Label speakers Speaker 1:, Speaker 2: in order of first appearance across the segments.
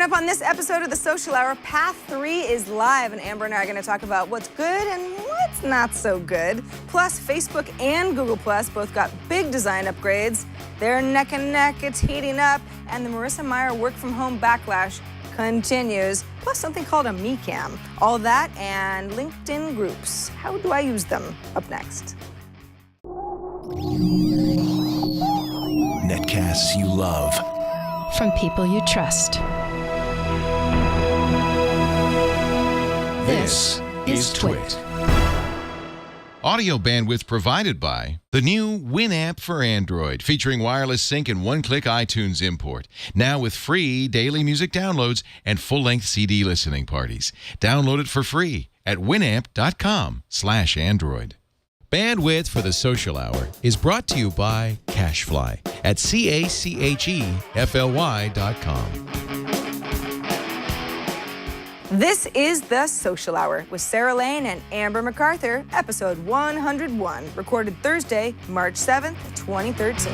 Speaker 1: Coming up on this episode of the Social Hour, Path 3 is live, and Amber and I are going to talk about what's good and what's not so good. Plus, Facebook and Google Plus both got big design upgrades. They're neck and neck, it's heating up, and the Marissa Mayer work-from-home backlash continues. Plus, something called a Me Cam. All that and LinkedIn groups. How do I use them? Up next.
Speaker 2: Netcasts you love.
Speaker 3: From people you trust.
Speaker 2: This is Twit.
Speaker 4: Audio bandwidth provided by the new Winamp for Android, featuring wireless sync and one-click iTunes import. Now with free daily music downloads and full-length CD listening parties. Download it for free at winamp.com/Android. Bandwidth for the Social Hour is brought to you by CacheFly at CacheFly.com.
Speaker 1: This is the Social Hour with Sarah Lane and Amber MacArthur, episode 101, recorded Thursday, March 7th, 2013.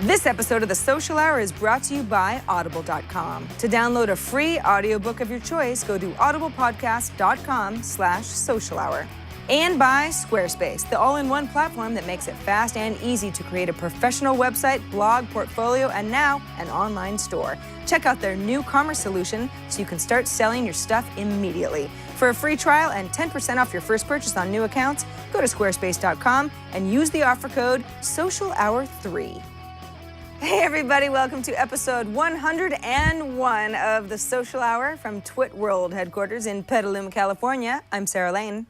Speaker 1: This episode of the Social Hour is brought to you by Audible.com. To download a free audiobook of your choice, go to audiblepodcast.com/social hour. And by Squarespace, the all-in-one platform that makes it fast and easy to create a professional website, blog, portfolio, and now an online store. Check out their new commerce solution so you can start selling your stuff immediately. For a free trial and 10% off your first purchase on new accounts, go to squarespace.com and use the offer code SOCIALHOUR3. Hey everybody, welcome to episode 101 of the Social Hour from Twit World headquarters in Petaluma, California. I'm Sarah Lane.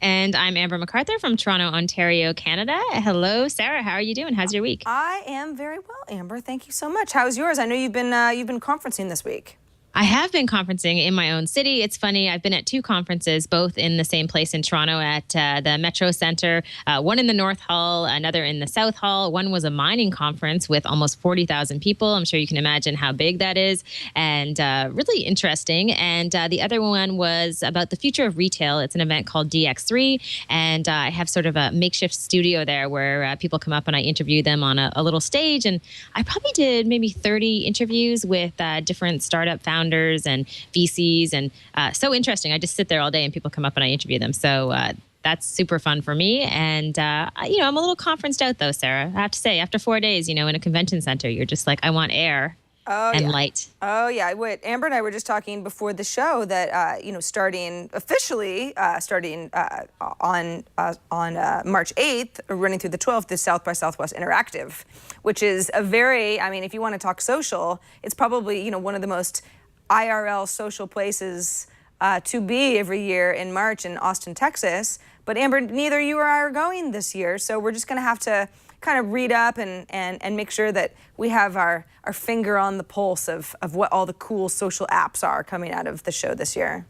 Speaker 5: And I'm Amber MacArthur from Toronto, Ontario, Canada. Hello, Sarah. How are you doing? How's your week?
Speaker 1: I am very well, Amber. Thank you so much. How's yours? I know you've been conferencing this week.
Speaker 5: I have been conferencing in my own city. It's funny. I've been at two conferences, both in the same place in Toronto at the Metro Center, one in the North Hall, another in the South Hall. One was a mining conference with almost 40,000 people. I'm sure you can imagine how big that is, and really interesting. And the other one was about the future of retail. It's an event called DX3, and I have sort of a makeshift studio there where people come up and I interview them on a little stage. And I probably did maybe 30 interviews with different startup founders and VCs, and so interesting. I just sit there all day and people come up and I interview them. So that's super fun for me. And, I'm a little conferenced out though, Sarah. I have to say, after 4 days, in a convention center, you're just like, I want air. Light.
Speaker 1: Oh, yeah. Wait, Amber and I were just talking before the show that, starting on March 8th, running through the 12th, is South by Southwest Interactive, which is a very, if you want to talk social, it's probably, one of the most IRL social places to be every year in March in Austin, Texas. But Amber, neither you or I are going this year, so we're just going to have to kind of read up and make sure that we have our finger on the pulse of what all the cool social apps are coming out of the show this year.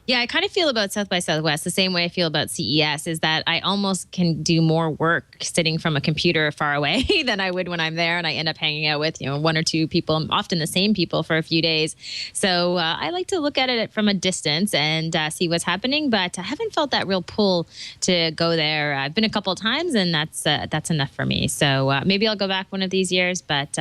Speaker 5: Yeah, I kind of feel about South by Southwest the same way I feel about CES, is that I almost can do more work sitting from a computer far away than I would when I'm there, and I end up hanging out with, one or two people, often the same people, for a few days. So I like to look at it from a distance and see what's happening, but I haven't felt that real pull to go there. I've been a couple of times, and that's enough for me. So maybe I'll go back one of these years, but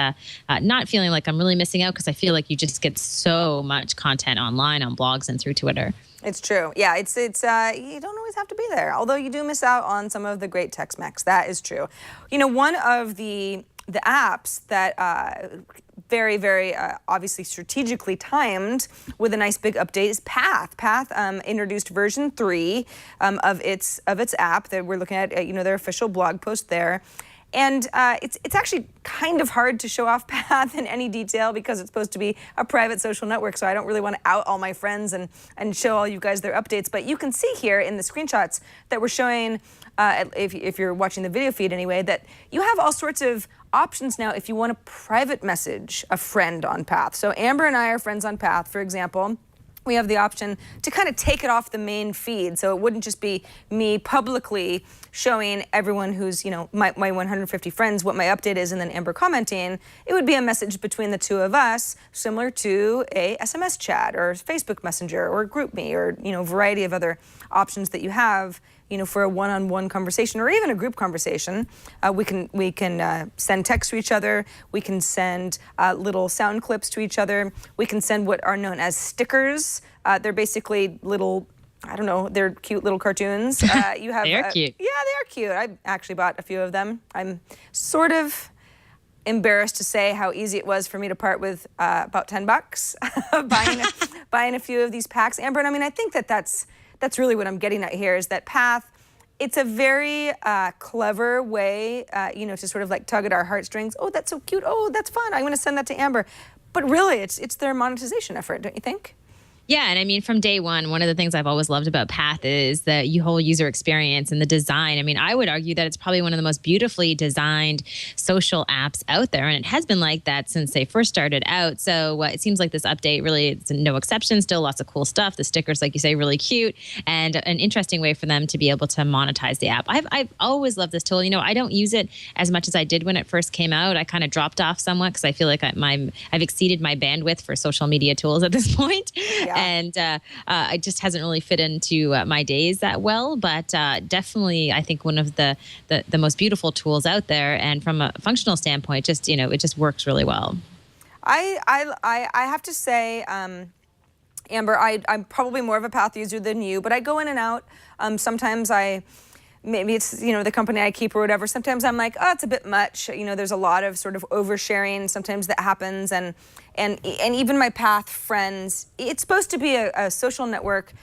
Speaker 5: not feeling like I'm really missing out, because I feel like you just get so much content online on blogs and through Twitter.
Speaker 1: It's true. Yeah, it's you don't always have to be there, although you do miss out on some of the great Tex-Mex. That is true. One of the apps that very, very obviously strategically timed with a nice big update is Path. Path introduced version 3 of its app that we're looking at, their official blog post there. And it's actually kind of hard to show off Path in any detail because it's supposed to be a private social network, so I don't really want to out all my friends and show all you guys their updates. But you can see here in the screenshots that we're showing, if you're watching the video feed anyway, that you have all sorts of options now if you want to private message a friend on Path. So Amber and I are friends on Path, for example. We have the option to kind of take it off the main feed, so it wouldn't just be me publicly showing everyone who's, my 150 friends what my update is and then Amber commenting. It would be a message between the two of us, similar to a SMS chat or Facebook Messenger or GroupMe or, variety of other options that you have for a one-on-one conversation or even a group conversation. We can send text to each other. We can send little sound clips to each other. We can send what are known as stickers. They're basically little, I don't know, they're cute little cartoons. You have,
Speaker 5: They are cute.
Speaker 1: Yeah, they are cute. I actually bought a few of them. I'm sort of embarrassed to say how easy it was for me to part with about $10 buying a few of these packs. Amber, and I mean, I think that's really what I'm getting at here, is that Path, it's a very clever way, to sort of like tug at our heartstrings. Oh, that's so cute. Oh, that's fun. I'm going to send that to Amber. But really, it's their monetization effort, don't you think?
Speaker 5: Yeah, and I mean, from day one of the things I've always loved about Path is the whole user experience and the design. I mean, I would argue that it's probably one of the most beautifully designed social apps out there, and it has been like that since they first started out. So it seems like this update really is no exception. Still lots of cool stuff. The stickers, like you say, really cute, and an interesting way for them to be able to monetize the app. I've always loved this tool. I don't use it as much as I did when it first came out. I kind of dropped off somewhat because I feel like I've exceeded my bandwidth for social media tools at this point.
Speaker 1: Yeah.
Speaker 5: And it just hasn't really fit into my days that well. But definitely, I think one of the most beautiful tools out there. And from a functional standpoint, it just works really well.
Speaker 1: I have to say, Amber, I'm probably more of a Path user than you, but I go in and out. Sometimes maybe it's, the company I keep or whatever. Sometimes I'm like, oh, it's a bit much. There's a lot of sort of oversharing sometimes that happens. And even my Path friends, it's supposed to be a social network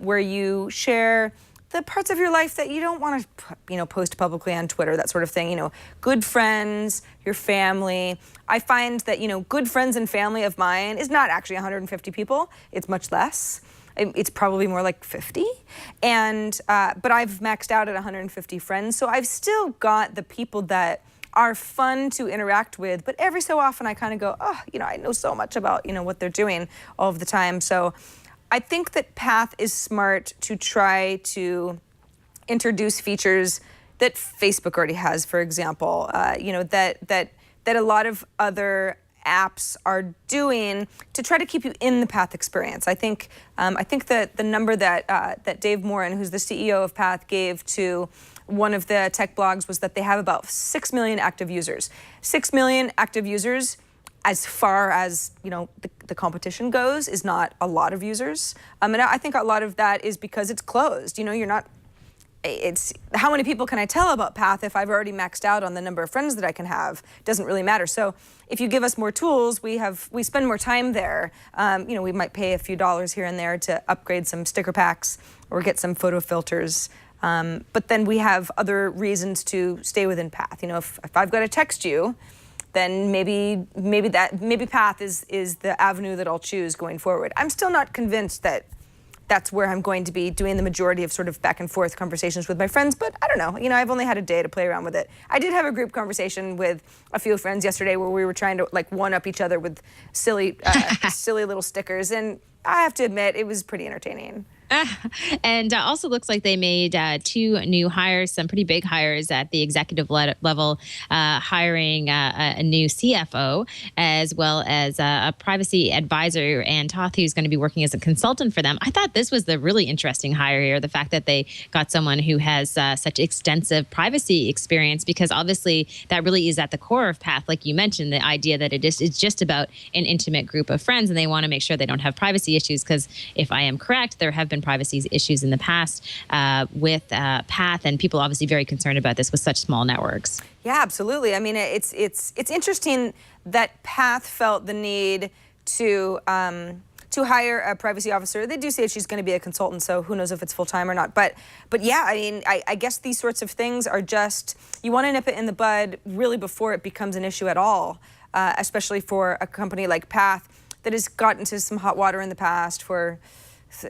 Speaker 1: where you share the parts of your life that you don't want to, post publicly on Twitter, that sort of thing. Good friends, your family. I find that, good friends and family of mine is not actually 150 people. It's much less. It's probably more like 50. And but I've maxed out at 150 friends. So I've still got the people that are fun to interact with. But every so often I kind of go, oh, I know so much about, what they're doing all of the time. So I think that Path is smart to try to introduce features that Facebook already has, for example, that a lot of other apps are doing to try to keep you in the Path experience. I think that the number that Dave Morin, who's the CEO of Path, gave to one of the tech blogs was that they have about 6 million active users. 6 million active users, as far as the competition goes, is not a lot of users. And I think a lot of that is because it's closed. It's how many people can I tell about Path if I've already maxed out on the number of friends that I can have? Doesn't really matter. So if you give us more tools, we spend more time there. We might pay a few dollars here and there to upgrade some sticker packs or get some photo filters. But then we have other reasons to stay within Path. If I've got to text you, then maybe Path is the avenue that I'll choose going forward. I'm still not convinced that that's where I'm going to be doing the majority of sort of back and forth conversations with my friends, but I don't know. I've only had a day to play around with it. I did have a group conversation with a few friends yesterday where we were trying to one-up each other with silly little stickers, and I have to admit, it was pretty entertaining.
Speaker 5: And also looks like they made 2 new hires, some pretty big hires at the executive level, hiring a new CFO as well as a privacy advisor, Ann Toth, who's going to be working as a consultant for them. I thought this was the really interesting hire here, the fact that they got someone who has such extensive privacy experience, because obviously that really is at the core of Path, like you mentioned, the idea that it's just about an intimate group of friends, and they want to make sure they don't have privacy issues, because if I am correct, there have been privacy issues in the past with Path, and people obviously very concerned about this with such small networks. Yeah,
Speaker 1: absolutely. I mean, it's interesting that Path felt the need to hire a privacy officer. They do say she's going to be a consultant, so who knows if it's full-time or not. But yeah, I mean, I guess these sorts of things are just, you want to nip it in the bud really before it becomes an issue at all, especially for a company like Path that has gotten into some hot water in the past for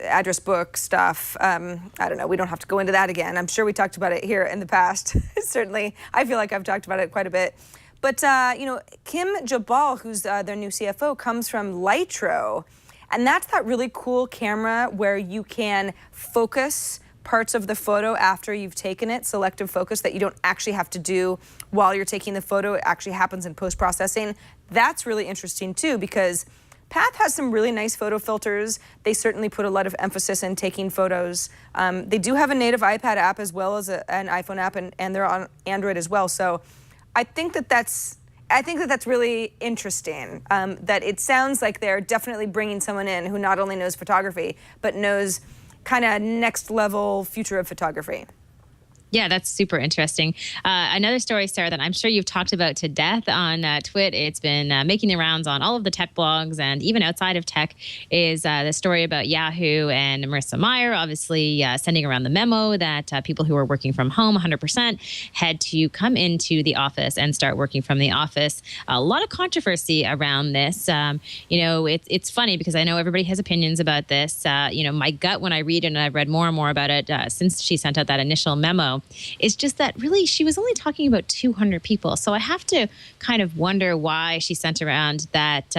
Speaker 1: address book stuff. I don't know. We don't have to go into that again. I'm sure we talked about it here in the past. Certainly, I feel like I've talked about it quite a bit. But, Kim Jabal, who's their new CFO, comes from Lytro. And that's that really cool camera where you can focus parts of the photo after you've taken it, selective focus, that you don't actually have to do while you're taking the photo. It actually happens in post-processing. That's really interesting, too, because Path has some really nice photo filters. They certainly put a lot of emphasis in taking photos. They do have a native iPad app as well as an iPhone app, and they're on Android as well. So I think that that's really interesting. That it sounds like they're definitely bringing someone in who not only knows photography, but knows kind of next level future of photography.
Speaker 5: Yeah, that's super interesting. Another story, Sarah, that I'm sure you've talked about to death on Twit. It's been making the rounds on all of the tech blogs and even outside of tech is the story about Yahoo and Marissa Mayer, obviously sending around the memo that people who are working from home 100% had to come into the office and start working from the office. A lot of controversy around this. It's funny because I know everybody has opinions about this. My gut when I read it, and I've read more and more about it since she sent out that initial memo, it's just that really she was only talking about 200 people. So I have to kind of wonder why she sent around that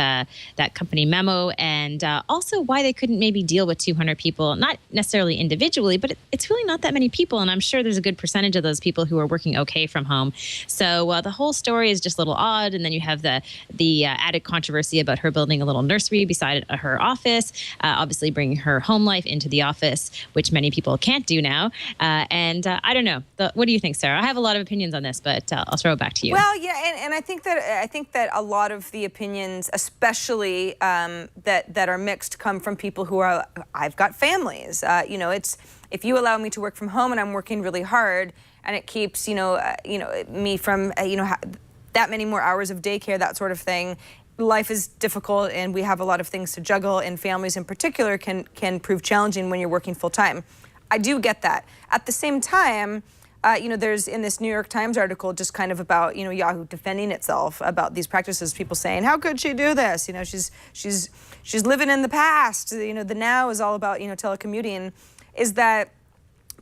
Speaker 5: company memo, and also why they couldn't maybe deal with 200 people, not necessarily individually, but it's really not that many people. And I'm sure there's a good percentage of those people who are working okay from home. So the whole story is just a little odd. And then you have the added controversy about her building a little nursery beside her office, obviously bringing her home life into the office, which many people can't do now. I don't know. What do you think, Sarah? I have a lot of opinions on this, but I'll throw it back to you.
Speaker 1: Well, yeah, and I think that a lot of the opinions, especially that are mixed, come from people who are. I've got families. It's if you allow me to work from home and I'm working really hard, and it keeps me from that many more hours of daycare, that sort of thing. Life is difficult, and we have a lot of things to juggle, and families in particular can prove challenging when you're working full time. I do get that. At the same time, there's in this New York Times article just kind of about Yahoo defending itself about these practices. People saying, "How could she do this? She's living in the past. The now is all about telecommuting." Is that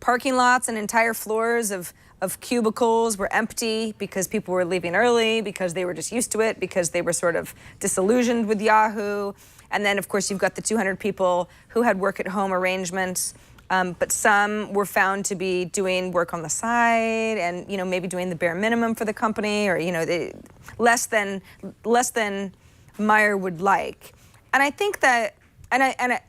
Speaker 1: parking lots and entire floors of cubicles were empty because people were leaving early, because they were just used to it, because they were sort of disillusioned with Yahoo. And then, of course, you've got the 200 people who had work-at-home arrangements. But some were found to be doing work on the side and, maybe doing the bare minimum for the company, or, less than Meyer would like. And I think that, I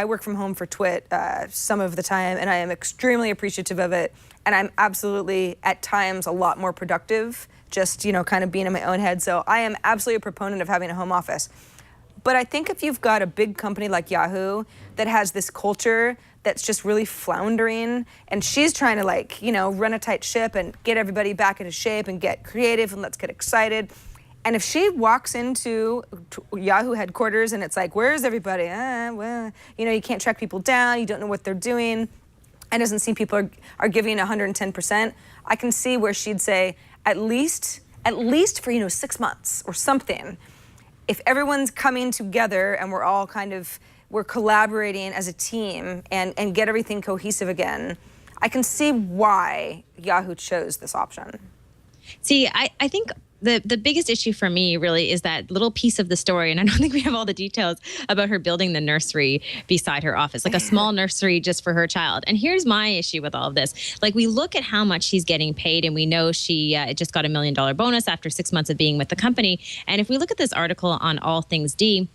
Speaker 1: work from home for Twit some of the time, and I am extremely appreciative of it. And I'm absolutely, at times, a lot more productive, just, kind of being in my own head. So I am absolutely a proponent of having a home office. But I think if you've got a big company like Yahoo that has this culture that's just really floundering, and she's trying to run a tight ship and get everybody back into shape and get creative and let's get excited. And if she walks into Yahoo headquarters and it's like, where's everybody? You can't track people down. You don't know what they're doing. And doesn't seem people are giving 110%. I can see where she'd say, at least for 6 months or something. If everyone's coming together and we're collaborating as a team and get everything cohesive again, I can see why Yahoo chose this option.
Speaker 5: See, I think the biggest issue for me really is that little piece of the story, and I don't think we have all the details about her building the nursery beside her office, like a small nursery just for her child. And here's my issue with all of this. We look at how much she's getting paid, and we know she just got $1 million bonus after 6 months of being with the company. And if we look at this article on All Things D,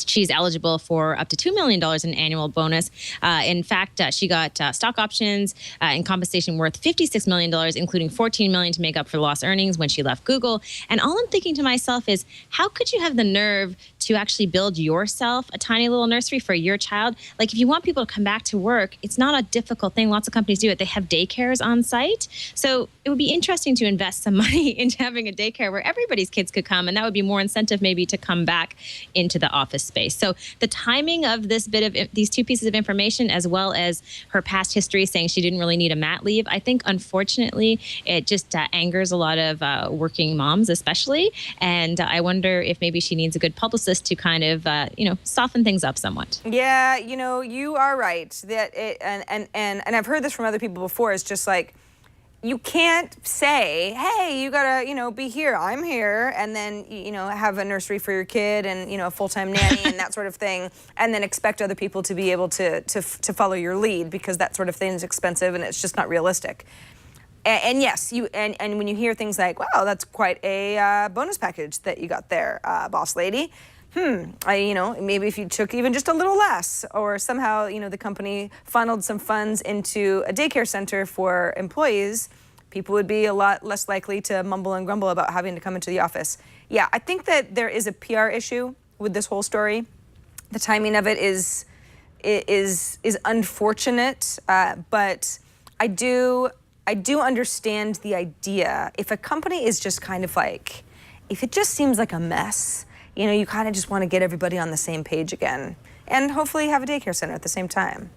Speaker 5: she's eligible for up to $2 million in annual bonus. In fact, she got stock options and compensation worth $56 million, including $14 million to make up for lost earnings when she left Google. And all I'm thinking to myself is, how could you have the nerve to actually build yourself a tiny little nursery for your child? If you want people to come back to work, it's not a difficult thing. Lots of companies do it. They have daycares on site. So it would be interesting to invest some money into having a daycare where everybody's kids could come, and that would be more incentive maybe to come back into the office space. So the timing of these two pieces of information, as well as her past history saying she didn't really need a mat leave, I think unfortunately it just angers a lot of working moms especially. And I wonder if maybe she needs a good publicist to kind of soften things up somewhat.
Speaker 1: Yeah, you are right. That and I've heard this from other people before. It's just you can't say, hey, you gotta, be here, I'm here, and then, have a nursery for your kid and, a full-time nanny and that sort of thing, and then expect other people to be able to follow your lead, because that sort of thing is expensive and it's just not realistic. And yes, when you hear things like, wow, that's quite a bonus package that you got there, boss lady, Maybe if you took even just a little less, or somehow, the company funneled some funds into a daycare center for employees, people would be a lot less likely to mumble and grumble about having to come into the office. Yeah, I think that there is a PR issue with this whole story. The timing of it is unfortunate, but I do understand the idea. If a company is just kind of like, if it just seems like a mess, you kind of just want to get everybody on the same page again, and hopefully have a daycare center at the same time.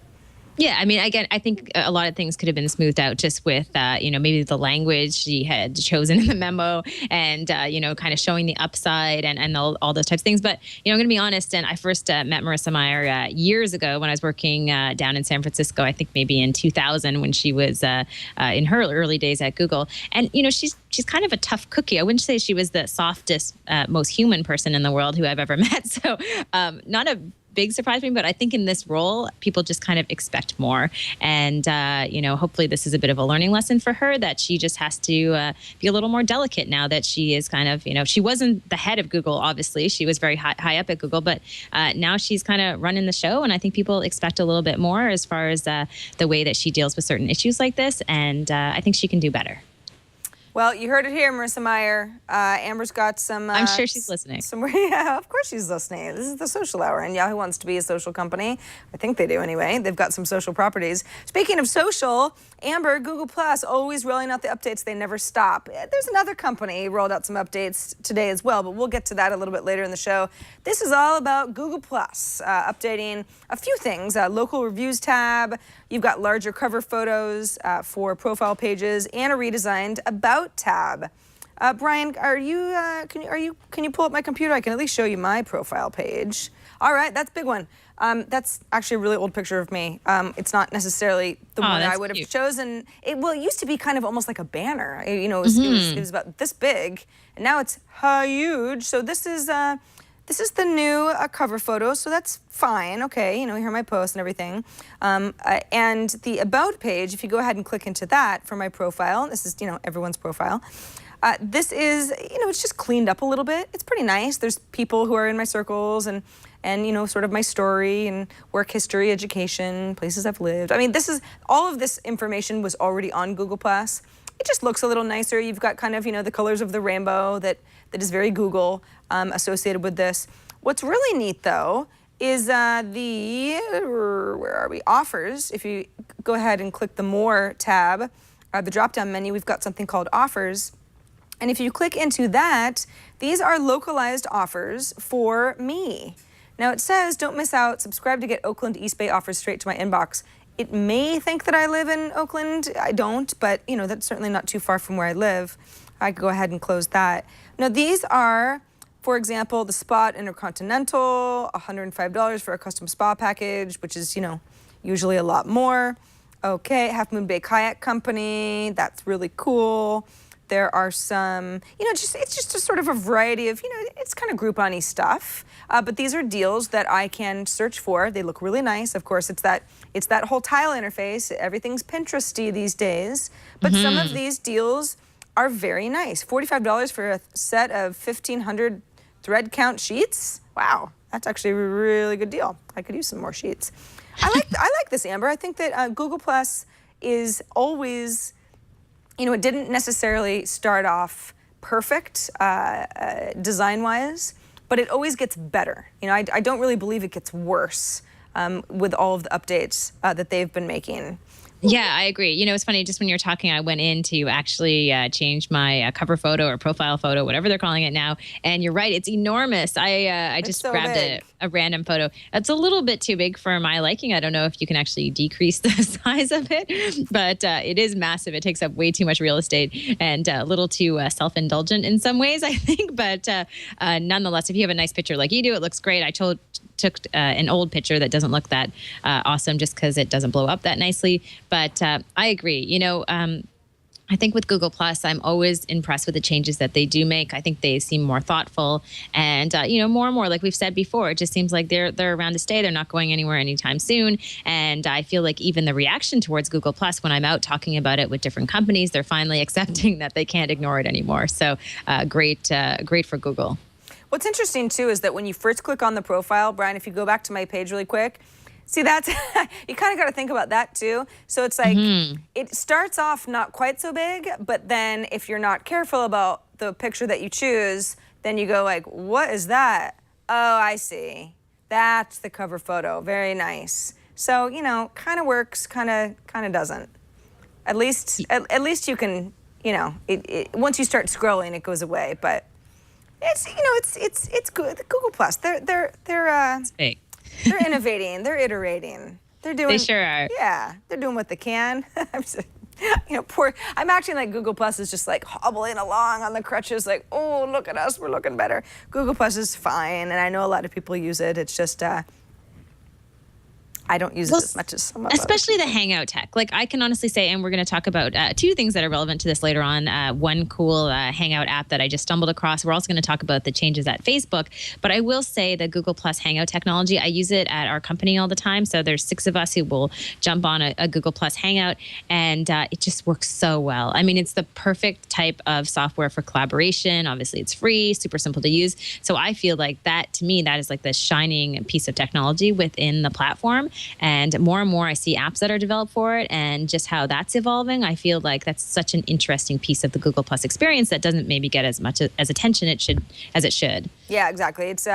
Speaker 5: Yeah, I mean, again, I think a lot of things could have been smoothed out just with, maybe the language she had chosen in the memo and, kind of showing the upside and all those types of things. But, I'm going to be honest, and I first met Marissa Mayer years ago when I was working down in San Francisco, I think maybe in 2000 when she was in her early days at Google. And, she's kind of a tough cookie. I wouldn't say she was the softest, most human person in the world who I've ever met. So not a big surprise for me, but I think in this role, people just kind of expect more. And, hopefully this is a bit of a learning lesson for her that she just has to be a little more delicate now that she is kind of, she wasn't the head of Google, obviously. She was very high up at Google, but now she's kind of running the show. And I think people expect a little bit more as far as the way that she deals with certain issues like this. And I think she can do better.
Speaker 1: Well, you heard it here, Marissa Mayer. Amber's got some...
Speaker 5: I'm sure she's listening.
Speaker 1: Yeah, of course she's listening. This is the social hour, and Yahoo wants to be a social company. I think they do anyway. They've got some social properties. Speaking of social, Amber, Google Plus, always rolling out the updates. They never stop. There's another company rolled out some updates today as well, but we'll get to that a little bit later in the show. This is all about Google Plus, updating a few things. Local reviews tab. You've got larger cover photos for profile pages and a redesigned About tab. Brian, can you pull up my computer? I can at least show you my profile page. All right, that's a big one. That's actually a really old picture of me. It's not necessarily the one I would have chosen. It used to be kind of almost like a banner. It was about this big, and now it's huge. So this is the new cover photo, so that's fine. Okay, here are my posts and everything. And the About page, if you go ahead and click into that for my profile, this is, everyone's profile. This is, it's just cleaned up a little bit. It's pretty nice. There's people who are in my circles and sort of my story and work history, education, places I've lived. I mean, all of this information was already on Google+. It just looks a little nicer. You've got kind of, the colors of the rainbow that is very Google associated with this. What's really neat, though, is where are we? Offers. If you go ahead and click the More tab, the drop-down menu, we've got something called Offers. And if you click into that, these are localized offers for me. Now it says, don't miss out, subscribe to get Oakland East Bay offers straight to my inbox. It may think that I live in Oakland. I don't, but that's certainly not too far from where I live. I could go ahead and close that. Now these are, for example, the Spot Intercontinental, $105 for a custom spa package, which is, usually a lot more. Okay, Half Moon Bay Kayak Company, that's really cool. There are some, it's just a sort of a variety of, it's kind of Groupon-y stuff. But these are deals that I can search for. They look really nice. Of course, it's that whole tile interface. Everything's Pinteresty these days. But some of these deals are very nice. $45 for a set of 1,500 thread count sheets. Wow, that's actually a really good deal. I could use some more sheets. I like this, Amber. I think that Google Plus is always, it didn't necessarily start off perfect design-wise, but it always gets better. I don't really believe it gets worse with all of the updates that they've been making.
Speaker 5: Yeah, I agree. It's funny, just when you're talking, I went in to actually change my cover photo or profile photo, whatever they're calling it now. And you're right, it's enormous. I just grabbed a random photo. It's a little bit too big for my liking. I don't know if you can actually decrease the size of it, but it is massive. It takes up way too much real estate and a little too self-indulgent in some ways, I think. But nonetheless, if you have a nice picture like you do, it looks great. I took an old picture that doesn't look that awesome just because it doesn't blow up that nicely. But I agree. I think with Google Plus, I'm always impressed with the changes that they do make. I think they seem more thoughtful and, more and more, like we've said before, it just seems like they're around to stay. They're not going anywhere anytime soon. And I feel like even the reaction towards Google Plus, when I'm out talking about it with different companies, they're finally accepting that they can't ignore it anymore. So great for Google.
Speaker 1: What's interesting too is that when you first click on the profile, Brian, if you go back to my page really quick, see that's, you kind of got to think about that too. So it's like, it starts off not quite so big, but then if you're not careful about the picture that you choose, then you go like, what is that? Oh, I see. That's the cover photo. Very nice. So, you know, kind of works, kind of doesn't. At least you can, you know, once you start scrolling, it goes away. But it's, you know, it's good. Google Plus, they're
Speaker 5: fake.
Speaker 1: They're innovating. They're iterating. They're doing.
Speaker 5: They sure are.
Speaker 1: Yeah, they're doing what they can. You know, I'm acting like Google Plus is just like hobbling along on the crutches, like, oh, look at us, we're looking better. Google Plus is fine, and I know a lot of people use it. It's just, I don't use it as much as some of us.
Speaker 5: Especially the Hangout tech. Like I can honestly say, and we're going to talk about two things that are relevant to this later on. One cool Hangout app that I just stumbled across. We're also going to talk about the changes at Facebook. But I will say the Google Plus Hangout technology, I use it at our company all the time. So there's 6 of us who will jump on a Google Plus Hangout, and it just works so well. I mean, it's the perfect type of software for collaboration. Obviously, it's free, super simple to use. So I feel like that, to me, that is like the shining piece of technology within the platform. And more I see apps that are developed for it, and just how that's evolving. I feel like that's such an interesting piece of the Google Plus experience that doesn't maybe get as much as attention it should.
Speaker 1: Yeah, exactly. It's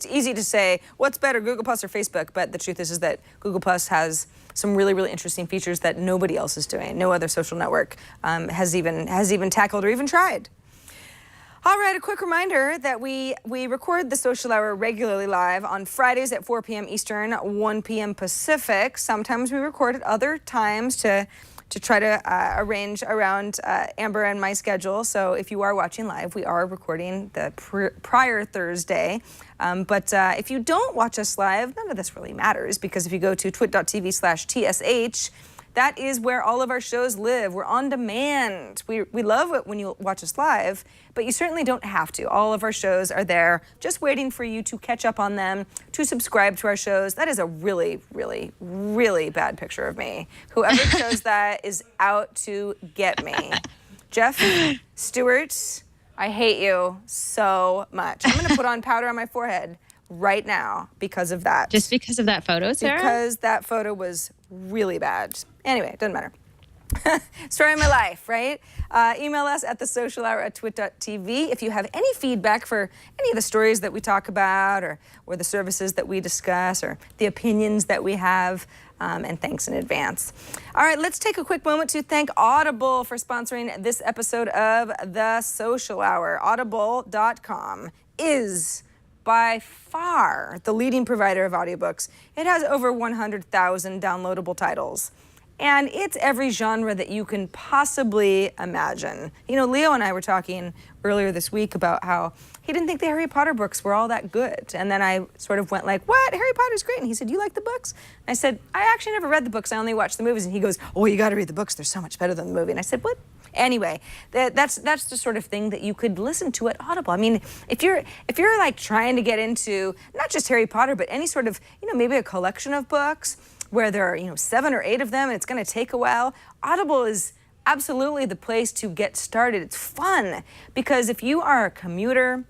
Speaker 1: easy to say what's better, Google Plus or Facebook, but the truth is that Google Plus has some really, really interesting features that nobody else is doing. No other social network has even tackled or even tried. All right, a quick reminder that we record the Social Hour regularly live on Fridays at 4 p.m. Eastern, 1 p.m. Pacific. Sometimes we record at other times to try to arrange around Amber and my schedule. So if you are watching live, we are recording the prior Thursday. But if you don't watch us live, none of this really matters, because if you go to twit.tv/TSH, that is where all of our shows live. We're on demand. We love it when you watch us live, but you certainly don't have to. All of our shows are there, just waiting for you to catch up on them, to subscribe to our shows. That is a really, really, really bad picture of me. Whoever chose that is out to get me. Jeff Stewart, I hate you so much. I'm going to put on powder on my forehead right now because of that.
Speaker 5: Just because of that photo, Sarah?
Speaker 1: Because that photo was really bad. Anyway, it doesn't matter. Story of my life, right? Email us at thesocialhour@twit.tv if you have any feedback for any of the stories that we talk about, or the services that we discuss, or the opinions that we have. And thanks in advance. All right, let's take a quick moment to thank Audible for sponsoring this episode of The Social Hour. Audible.com is by far the leading provider of audiobooks. It has over 100,000 downloadable titles. And it's every genre that you can possibly imagine. You know, Leo and I were talking earlier this week about how he didn't think the Harry Potter books were all that good. And then I sort of went like, what? Harry Potter's great. And he said, you like the books? And I said, I actually never read the books. I only watched the movies. And he goes, oh, you got to read the books. They're so much better than the movie. And I said, what? Anyway, that's the sort of thing that you could listen to at Audible. I mean, if you're like trying to get into not just Harry Potter, but any sort of, you know, maybe a collection of books where there are, you know, 7 or 8 of them, and it's going to take a while, Audible is absolutely the place to get started. It's fun because if you are a commuter,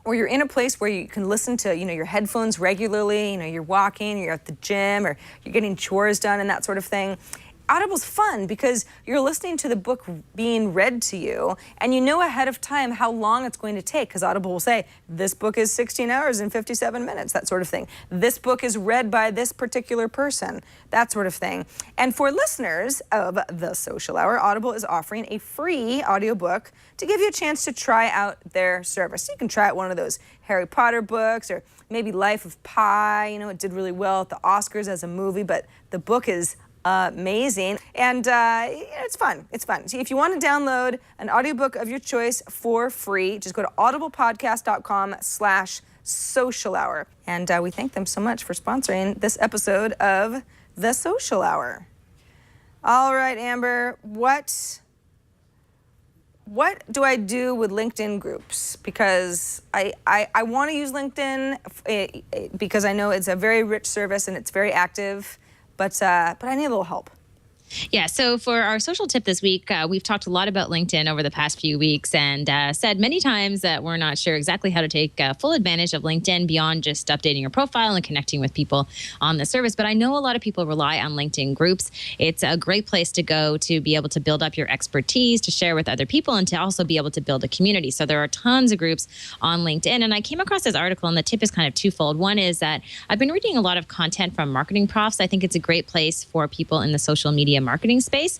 Speaker 1: or you're in a place where you can listen to, you know, your headphones regularly, you know, you're walking, you're at the gym, or you're getting chores done and that sort of thing, Audible's fun because you're listening to the book being read to you, and you know ahead of time how long it's going to take, because Audible will say, this book is 16 hours and 57 minutes, that sort of thing. This book is read by this particular person, that sort of thing. And for listeners of The Social Hour, Audible is offering a free audiobook to give you a chance to try out their service. You can try out one of those Harry Potter books, or maybe Life of Pi. You know, it did really well at the Oscars as a movie, but the book is amazing, and it's fun. It's fun. See, if you want to download an audiobook of your choice for free, just go to audiblepodcast.com/social hour. And we thank them so much for sponsoring this episode of The Social Hour. All right, Amber, what do I do with LinkedIn groups? Because I want to use LinkedIn because I know it's a very rich service and it's very active. But I need a little help.
Speaker 5: Yeah, so for our social tip this week, we've talked a lot about LinkedIn over the past few weeks and said many times that we're not sure exactly how to take full advantage of LinkedIn beyond just updating your profile and connecting with people on the service. But I know a lot of people rely on LinkedIn groups. It's a great place to go to be able to build up your expertise, to share with other people, and to also be able to build a community. So there are tons of groups on LinkedIn. And I came across this article, and the tip is kind of twofold. One is that I've been reading a lot of content from marketing profs. I think it's a great place for people in the social media marketing space.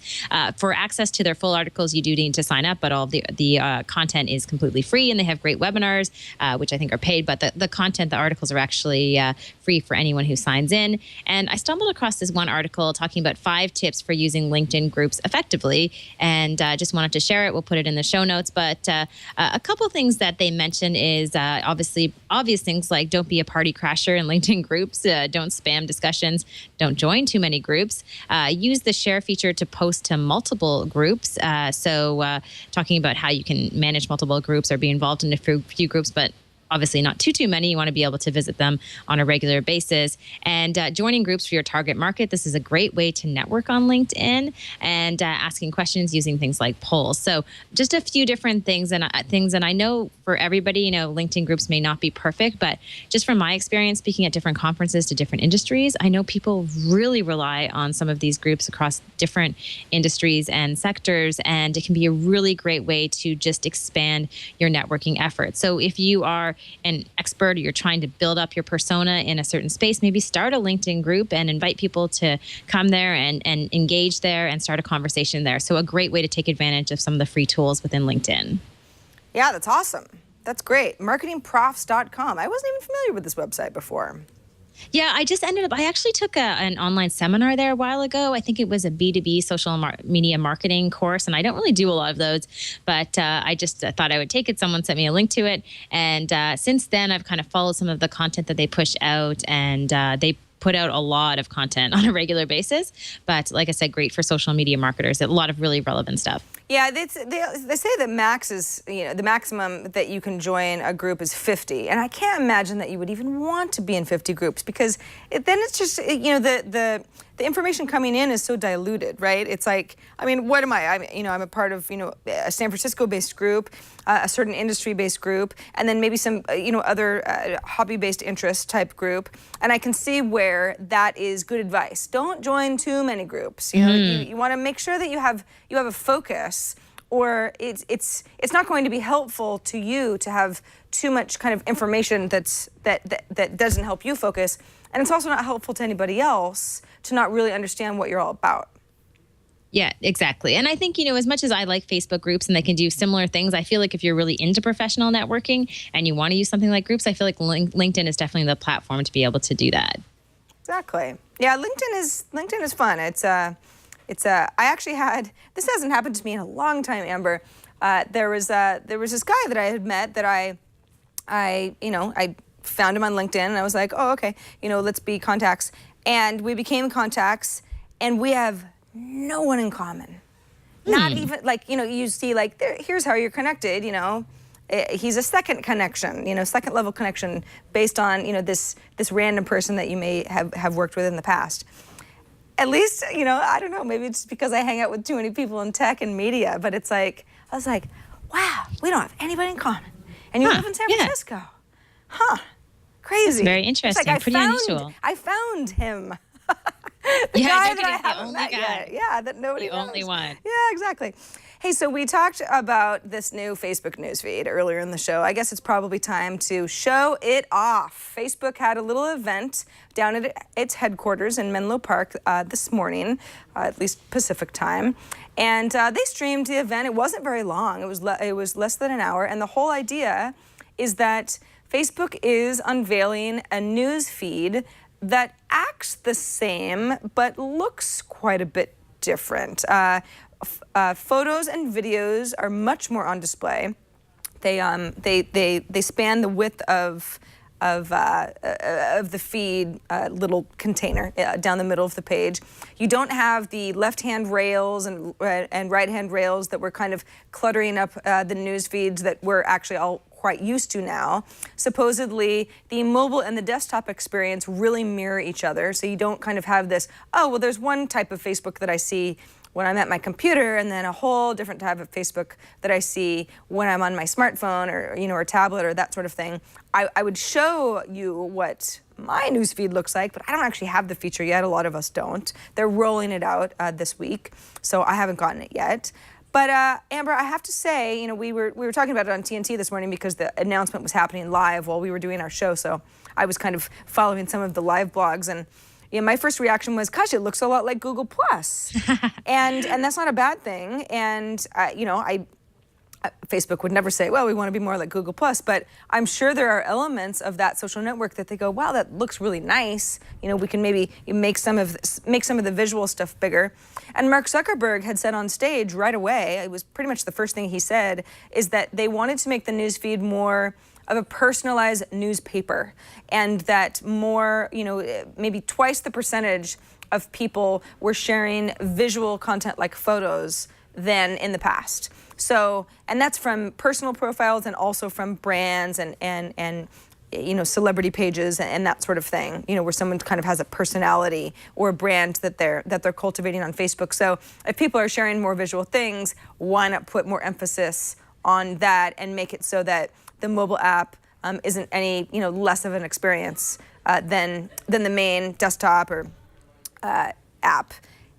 Speaker 5: For access to their full articles, you do need to sign up, but all of the content is completely free, and they have great webinars, which I think are paid, but the content, the articles are actually free for anyone who signs in. And I stumbled across this one article talking about 5 tips for using LinkedIn groups effectively, and just wanted to share it. We'll put it in the show notes, but a couple things that they mention is obviously obvious things like don't be a party crasher in LinkedIn groups, don't spam discussions, don't join too many groups, use the share feature to post to multiple groups. So talking about how you can manage multiple groups or be involved in a few groups, but obviously not too many. You want to be able to visit them on a regular basis. And joining groups for your target market. This is a great way to network on LinkedIn, and asking questions using things like polls. So just a few different things. And I know for everybody, LinkedIn groups may not be perfect, but just from my experience speaking at different conferences to different industries, I know people really rely on some of these groups across different industries and sectors. And it can be a really great way to just expand your networking efforts. So if you are an expert or you're trying to build up your persona in a certain space, maybe start a LinkedIn group and invite people to come there and engage there and start a conversation there. So a great way to take advantage of some of the free tools within LinkedIn.
Speaker 1: Yeah, that's awesome. That's great. Marketingprofs.com. I wasn't even familiar with this website before.
Speaker 5: Yeah, I actually took an online seminar there a while ago. I think it was a B2B social media marketing course, and I don't really do a lot of those, but I just thought I would take it. Someone sent me a link to it, and since then I've kind of followed some of the content that they push out, and they put out a lot of content on a regular basis. But like I said, great for social media marketers. A lot of really relevant stuff.
Speaker 1: Yeah, they say that max is, the maximum that you can join a group is 50. And I can't imagine that you would even want to be in 50 groups, because then it's just, the information coming in is so diluted, right? It's like, what am I? I'm a part of, a San Francisco-based group, a certain industry-based group, and then maybe some, other hobby-based interest type group. And I can see where that is good advice. Don't join too many groups. You want to make sure that you have a focus, or it's not going to be helpful to you to have too much kind of information that doesn't help you focus. And it's also not helpful to anybody else to not really understand what you're all about.
Speaker 5: Yeah, exactly. And I think, as much as I like Facebook groups and they can do similar things, I feel like if you're really into professional networking and you want to use something like groups, I feel like LinkedIn is definitely the platform to be able to do that.
Speaker 1: Exactly. Yeah, LinkedIn is fun. I actually had, this hasn't happened to me in a long time, Amber. There was this guy that I had met that I found him on LinkedIn, and I was like, oh, okay, let's be contacts. And we became contacts, and we have no one in common. Not even, you see, here's how you're connected, He's a second connection, second level connection based on, this random person that you may have worked with in the past. At least, I don't know, maybe it's because I hang out with too many people in tech and media, but it's like, I was like, wow, we don't have anybody in common. And you live in San Francisco. Huh. Crazy.
Speaker 5: That's very interesting.
Speaker 1: It's
Speaker 5: Pretty unusual.
Speaker 1: I found him.
Speaker 5: The
Speaker 1: guy that I haven't met yet. Yeah, that nobody knows.
Speaker 5: The only one.
Speaker 1: Yeah, exactly. Hey, so we talked about this new Facebook newsfeed earlier in the show. I guess it's probably time to show it off. Facebook had a little event down at its headquarters in Menlo Park this morning, at least Pacific time. And they streamed the event. It wasn't very long. It was less than an hour. And the whole idea is that Facebook is unveiling a news feed that acts the same but looks quite a bit different. Photos and videos are much more on display. They span the width of the feed little container down the middle of the page. You don't have the left-hand rails and right-hand rails that were kind of cluttering up the news feeds that were actually all quite used to now. Supposedly, the mobile and the desktop experience really mirror each other, so you don't kind of have this, oh, well, there's one type of Facebook that I see when I'm at my computer, and then a whole different type of Facebook that I see when I'm on my smartphone or or tablet or that sort of thing. I would show you what my newsfeed looks like, but I don't actually have the feature yet. A lot of us don't. They're rolling it out this week, so I haven't gotten it yet. But Amber, I have to say, we were talking about it on TNT this morning because the announcement was happening live while we were doing our show, so I was kind of following some of the live blogs, and my first reaction was, gosh, it looks a lot like Google Plus. and that's not a bad thing. And, Facebook would never say, well, we want to be more like Google Plus, but I'm sure there are elements of that social network that they go, wow, that looks really nice. We can maybe make some of the visual stuff bigger. And Mark Zuckerberg had said on stage right away, it was pretty much the first thing he said, is that they wanted to make the newsfeed more of a personalized newspaper, and that more, maybe twice the percentage of people were sharing visual content like photos than in the past. So, and that's from personal profiles and also from brands and celebrity pages and that sort of thing, where someone kind of has a personality or a brand that they're cultivating on Facebook. So if people are sharing more visual things, why not put more emphasis on that and make it so that the mobile app isn't any less of an experience than the main desktop or app.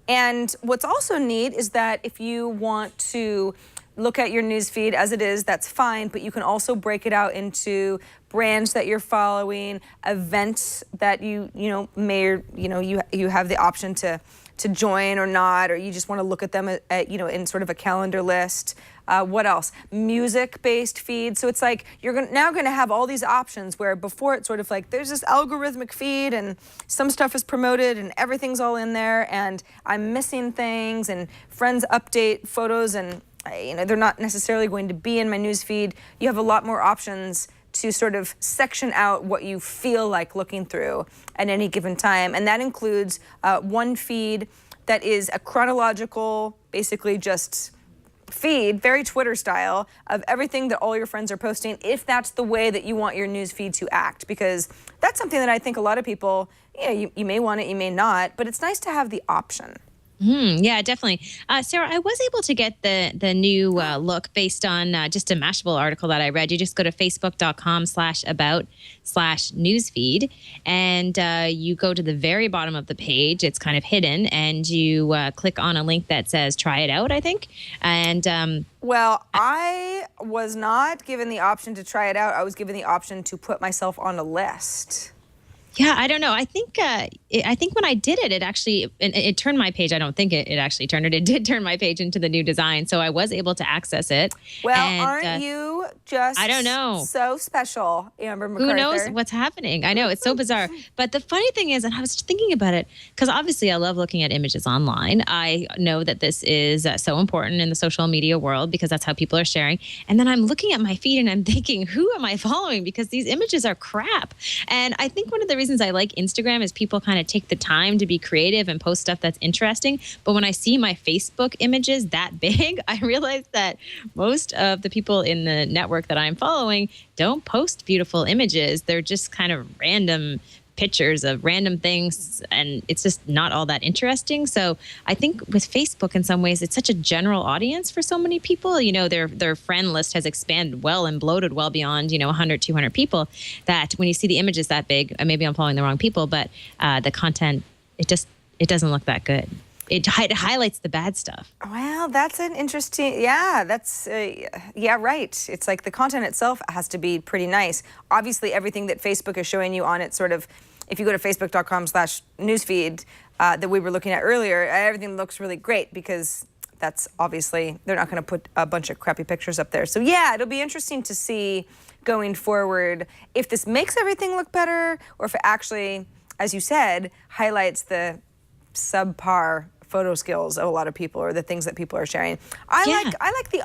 Speaker 1: And what's also neat is that if you want to look at your news feed as it is, that's fine, but you can also break it out into brands that you're following, events that you have the option to join or not, or you just want to look at them in sort of a calendar list. What else? Music-based feed. So it's like you're now going to have all these options where before it's sort of like there's this algorithmic feed and some stuff is promoted and everything's all in there and I'm missing things and friends update photos and they're not necessarily going to be in my news feed. You have a lot more options to sort of section out what you feel like looking through at any given time. And that includes one feed that is a chronological, basically just feed, very Twitter style, of everything that all your friends are posting, if that's the way that you want your news feed to act. Because that's something that I think a lot of people, you may want it, you may not, but it's nice to have the option.
Speaker 5: Yeah, definitely. Sarah, I was able to get the new look based on just a Mashable article that I read. You just go to facebook.com/about/newsfeed and you go to the very bottom of the page. It's kind of hidden and you click on a link that says try it out, I think. And
Speaker 1: well, I was not given the option to try it out. I was given the option to put myself on a list.
Speaker 5: Yeah, I don't know. I think when I did it, it actually it turned my page. I don't think it actually turned it. It did turn my page into the new design, so I was able to access it.
Speaker 1: Well, aren't you just
Speaker 5: I don't know.
Speaker 1: So special, Amber MacArthur?
Speaker 5: Who knows what's happening? I know, it's so bizarre. But the funny thing is, and I was thinking about it, because obviously I love looking at images online. I know that this is so important in the social media world because that's how people are sharing. And then I'm looking at my feed and I'm thinking, who am I following? Because these images are crap. And I think one of the reasons I like Instagram is people kind of take the time to be creative and post stuff that's interesting. But when I see my Facebook images that big, I realize that most of the people in the network that I'm following don't post beautiful images. They're just kind of random pictures of random things, and it's just not all that interesting. So I think with Facebook, in some ways, it's such a general audience for so many people. Their friend list has expanded well and bloated well beyond 100, 200 people, that when you see the images that big, maybe I'm following the wrong people, but the content, it doesn't look that good. It highlights the bad stuff.
Speaker 1: Well, that's an interesting, that's right. It's like the content itself has to be pretty nice. Obviously, everything that Facebook is showing you on its sort of, if you go to facebook.com/newsfeed that we were looking at earlier, everything looks really great because that's obviously, they're not going to put a bunch of crappy pictures up there. So yeah, it'll be interesting to see going forward if this makes everything look better or if it actually, as you said, highlights the subpar photo skills of a lot of people or the things that people are sharing. I like the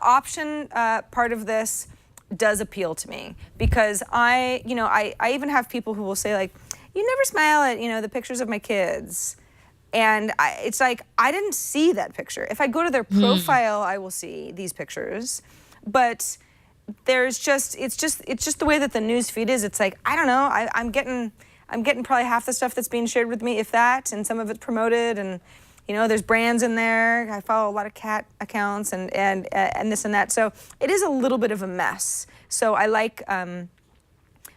Speaker 1: option part of this does appeal to me because I even have people who will say like, you never smile at the pictures of my kids, and it's like I didn't see that picture. If I go to their profile, I will see these pictures, but it's just the way that the news feed is. It's like, I don't know, I'm getting probably half the stuff that's being shared with me, if that, and some of it's promoted, and there's brands in there. I follow a lot of cat accounts and this and that. So it is a little bit of a mess. So I like,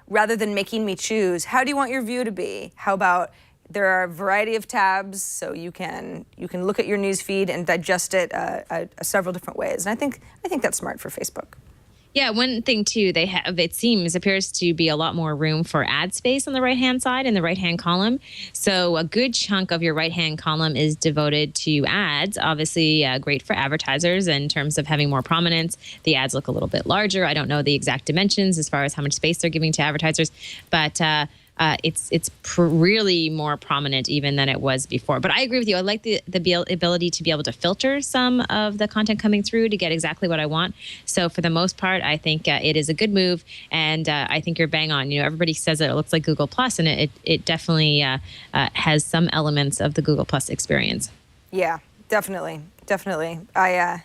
Speaker 1: rather than making me choose, how do you want your view to be? How about there are a variety of tabs, so you can look at your news feed and digest it several different ways. And I think that's smart for Facebook.
Speaker 5: Yeah, one thing too, they have, appears to be a lot more room for ad space on the right-hand side in the right-hand column. So a good chunk of your right-hand column is devoted to ads. Obviously, great for advertisers in terms of having more prominence. The ads look a little bit larger. I don't know the exact dimensions as far as how much space they're giving to advertisers, but it's really more prominent even than it was before. But I agree with you. I like the ability to be able to filter some of the content coming through to get exactly what I want. So for the most part, I think it is a good move, and I think you're bang on. Everybody says that it looks like Google Plus, and it definitely has some elements of the Google Plus experience.
Speaker 1: Yeah, definitely. I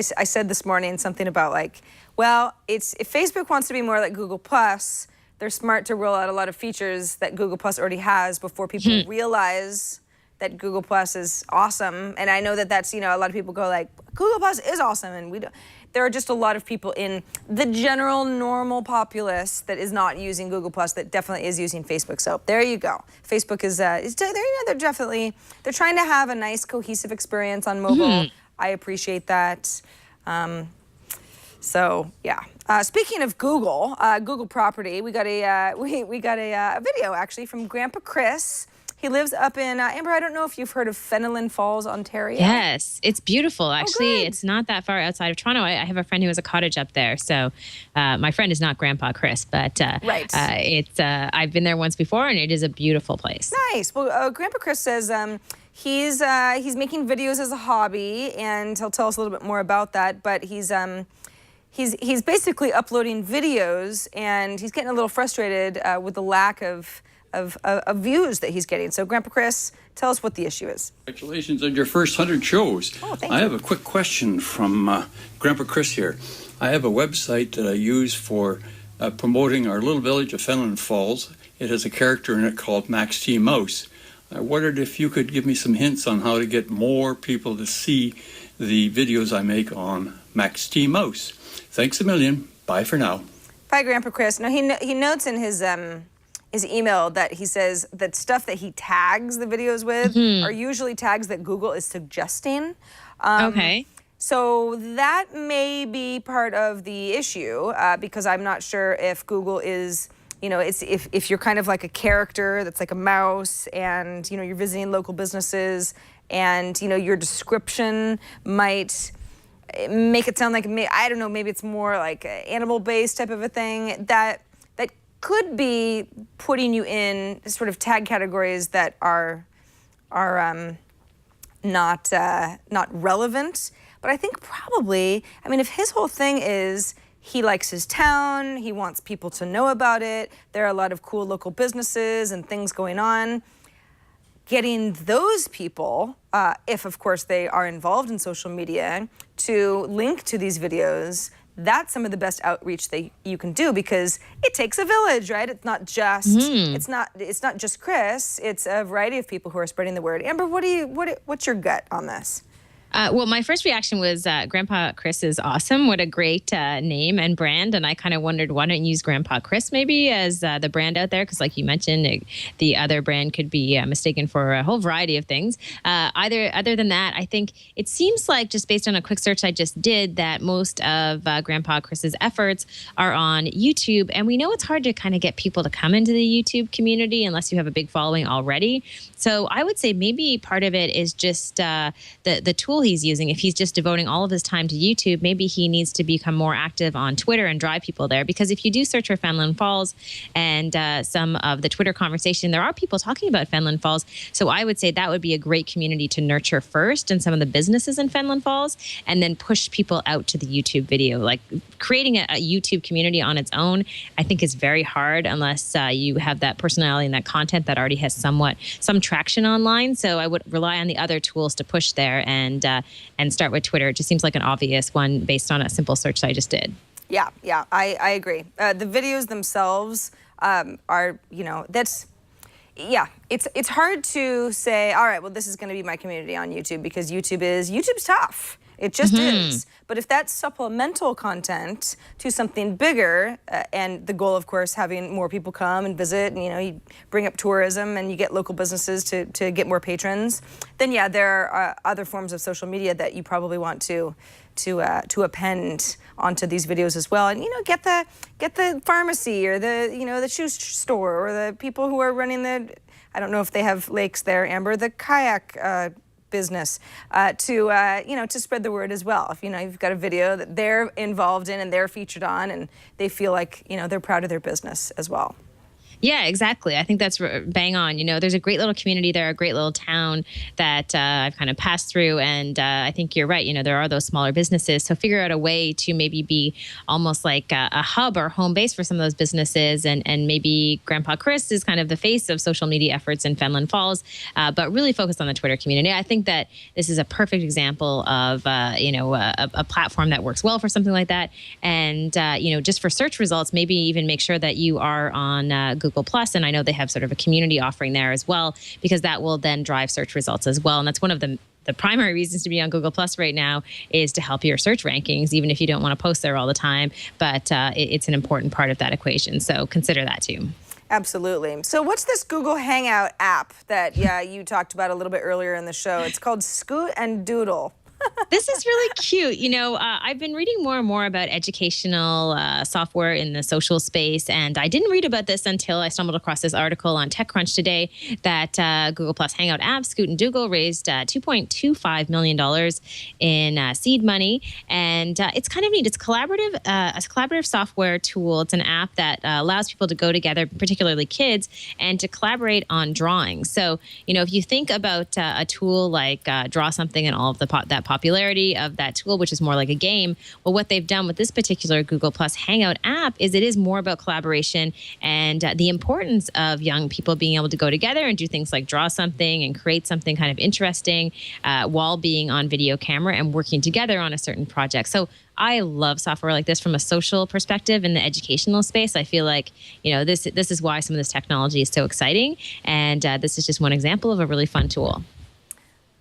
Speaker 1: said this morning something about like, well, if Facebook wants to be more like Google Plus, they're smart to roll out a lot of features that Google Plus already has before people realize that Google Plus is awesome. And I know that that's, a lot of people go like, Google Plus is awesome. And there are just a lot of people in the general normal populace that is not using Google Plus that definitely is using Facebook. So there you go. Facebook is they're trying to have a nice cohesive experience on mobile. I appreciate that. So yeah. Speaking of Google, Google property, we got a video actually from Grandpa Chris. He lives up in Amber. I don't know if you've heard of Fenelon Falls, Ontario.
Speaker 5: Yes, it's beautiful. Actually, it's not that far outside of Toronto. I have a friend who has a cottage up there. So my friend is not Grandpa Chris, but
Speaker 1: right.
Speaker 5: I've been there once before, and it is a beautiful place.
Speaker 1: Nice. Well, Grandpa Chris says he's making videos as a hobby, and he'll tell us a little bit more about that. But he's basically uploading videos, and he's getting a little frustrated with the lack of views that he's getting. So, Grandpa Chris, tell us what the issue is.
Speaker 6: Congratulations on your first 100 shows.
Speaker 1: Oh, thank you.
Speaker 6: I have a quick question from Grandpa Chris here. I have a website that I use for promoting our little village of Fenelon Falls. It has a character in it called Max T. Mouse. I wondered if you could give me some hints on how to get more people to see the videos I make on Max T. Mouse. Thanks a million. Bye for now.
Speaker 1: Bye, Grandpa Chris. Now, he notes in his email that he says that stuff that he tags the videos with are usually tags that Google is suggesting.
Speaker 5: Okay.
Speaker 1: So that may be part of the issue because I'm not sure if Google is, if you're kind of like a character that's like a mouse and, you're visiting local businesses and, your description might make it sound like, I don't know, maybe it's more like an animal-based type of a thing that could be putting you in sort of tag categories that are not relevant. But I think probably, if his whole thing is he likes his town, he wants people to know about it, there are a lot of cool local businesses and things going on, getting those people, if of course they are involved in social media, to link to these videos, that's some of the best outreach that you can do because it takes a village, right? It's not just it's not just Chris. It's a variety of people who are spreading the word. Amber, what's your gut on this?
Speaker 5: Well, my first reaction was Grandpa Chris is awesome. What a great name and brand. And I kind of wondered, why don't you use Grandpa Chris maybe as the brand out there? Because like you mentioned, the other brand could be mistaken for a whole variety of things. Other than that, I think it seems like just based on a quick search I just did that most of Grandpa Chris's efforts are on YouTube. And we know it's hard to kind of get people to come into the YouTube community unless you have a big following already. So I would say maybe part of it is just the tool he's using. If he's just devoting all of his time to YouTube, maybe he needs to become more active on Twitter and drive people there. Because if you do search for Fenelon Falls and some of the Twitter conversation, there are people talking about Fenelon Falls. So I would say that would be a great community to nurture first and some of the businesses in Fenelon Falls, and then push people out to the YouTube video. Like creating a YouTube community on its own, I think is very hard unless you have that personality and that content that already has some traction online. So I would rely on the other tools to push there and start with Twitter. It just seems like an obvious one based on a simple search that I just did.
Speaker 1: Yeah, I agree. The videos themselves are, it's hard to say, all right, well, this is going to be my community on YouTube because YouTube's tough. It just is. But if that's supplemental content to something bigger, and the goal, of course, having more people come and visit, and you bring up tourism and you get local businesses to get more patrons, then yeah, there are other forms of social media that you probably want to append onto these videos as well, and get the pharmacy or the shoe store or the people who are running I don't know if they have lakes there, Amber, the kayak business to spread the word as well. If you've got a video that they're involved in and they're featured on and they feel like they're proud of their business as well.
Speaker 5: Yeah, exactly. I think that's bang on. There's a great little community there, a great little town that I've kind of passed through. And I think you're right. There are those smaller businesses. So figure out a way to maybe be almost like a hub or home base for some of those businesses. And maybe Grandpa Chris is kind of the face of social media efforts in Fenelon Falls, but really focus on the Twitter community. I think that this is a perfect example of, a platform that works well for something like that. And, just for search results, maybe even make sure that you are on Google Plus, and I know they have sort of a community offering there as well, because that will then drive search results as well. And that's one of the primary reasons to be on Google Plus right now is to help your search rankings, even if you don't want to post there all the time. But it's an important part of that equation. So consider that too.
Speaker 1: Absolutely. So what's this Google Hangout app that you talked about a little bit earlier in the show? It's called Scoot and Doodle.
Speaker 5: This is really cute. I've been reading more and more about educational software in the social space, and I didn't read about this until I stumbled across this article on TechCrunch today that Google Plus Hangout app, Scoot and Doodle, raised $2.25 million in seed money, and it's kind of neat. It's a collaborative software tool. It's an app that allows people to go together, particularly kids, and to collaborate on drawing. So, if you think about a tool like Draw Something and all of that popularity of that tool, which is more like a game. Well, what they've done with this particular Google Plus Hangout app is it is more about collaboration and the importance of young people being able to go together and do things like draw something and create something kind of interesting while being on video camera and working together on a certain project. So I love software like this from a social perspective in the educational space. I feel like, this is why some of this technology is so exciting. And this is just one example of a really fun tool.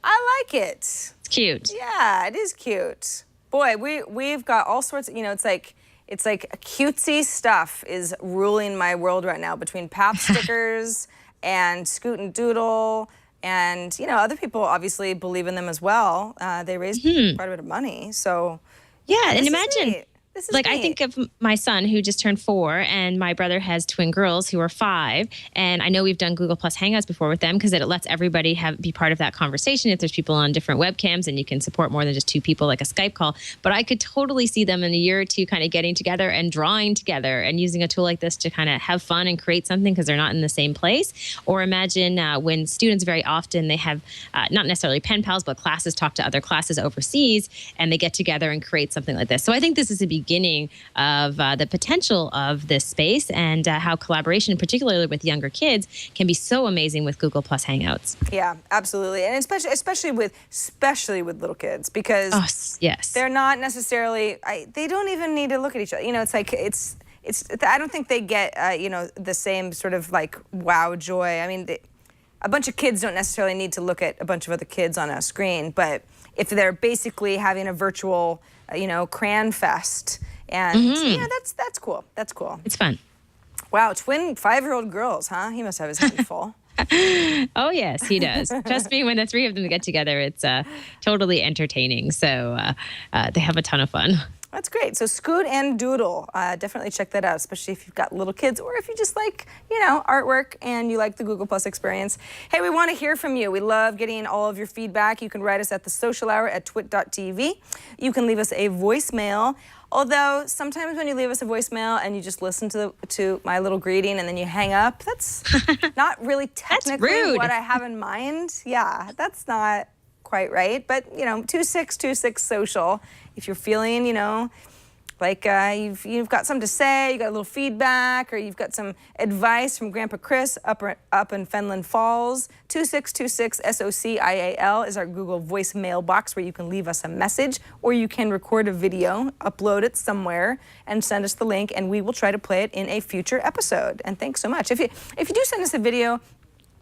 Speaker 1: I like it.
Speaker 5: Cute.
Speaker 1: Yeah, it is cute. Boy, we've got all sorts of, it's like cutesy stuff is ruling my world right now between Path stickers and Scoot and Doodle, and other people obviously believe in them as well. They raised quite a bit of money, so
Speaker 5: yeah, and imagine.
Speaker 1: This is
Speaker 5: like
Speaker 1: neat.
Speaker 5: I think of my son who just turned 4, and my brother has twin girls who are 5. And I know we've done Google Plus Hangouts before with them because it lets everybody be part of that conversation. If there's people on different webcams and you can support more than just 2 people, like a Skype call. But I could totally see them in a year or two kind of getting together and drawing together and using a tool like this to kind of have fun and create something because they're not in the same place. Or imagine when students very often, they have not necessarily pen pals, but classes talk to other classes overseas and they get together and create something like this. So I think this is a beginning of the potential of this space and how collaboration, particularly with younger kids, can be so amazing with Google Plus Hangouts.
Speaker 1: Yeah, absolutely, and especially with little kids because
Speaker 5: they're
Speaker 1: not necessarily. They don't even need to look at each other. It's like it's. I don't think they get the same sort of like wow joy. I mean, a bunch of kids don't necessarily need to look at a bunch of other kids on a screen, but if they're basically having a virtual crayon fest. And that's cool. That's cool.
Speaker 5: It's fun.
Speaker 1: Wow, twin 5-year-old girls, huh? He must have his hands full.
Speaker 5: Oh, yes, he does. Trust me, when the 3 of them get together, it's totally entertaining. So they have a ton of fun.
Speaker 1: That's great. So Scoot and Doodle, definitely check that out, especially if you've got little kids or if you just like, artwork and you like the Google Plus experience. Hey, we want to hear from you. We love getting all of your feedback. You can write us at thesocialhour@twit.tv. You can leave us a voicemail. Although sometimes when you leave us a voicemail and you just listen to my little greeting and then you hang up, that's not really technically what I have in mind. Yeah, that's not quite right. But 2626 social. If you're feeling, Like you've got something to say, you got a little feedback, or you've got some advice from Grandpa Chris up in Fenland Falls. 2626 SOCIAL is our Google voicemail box where you can leave us a message, or you can record a video, upload it somewhere, and send us the link, and we will try to play it in a future episode. And thanks so much. If you do send us a video,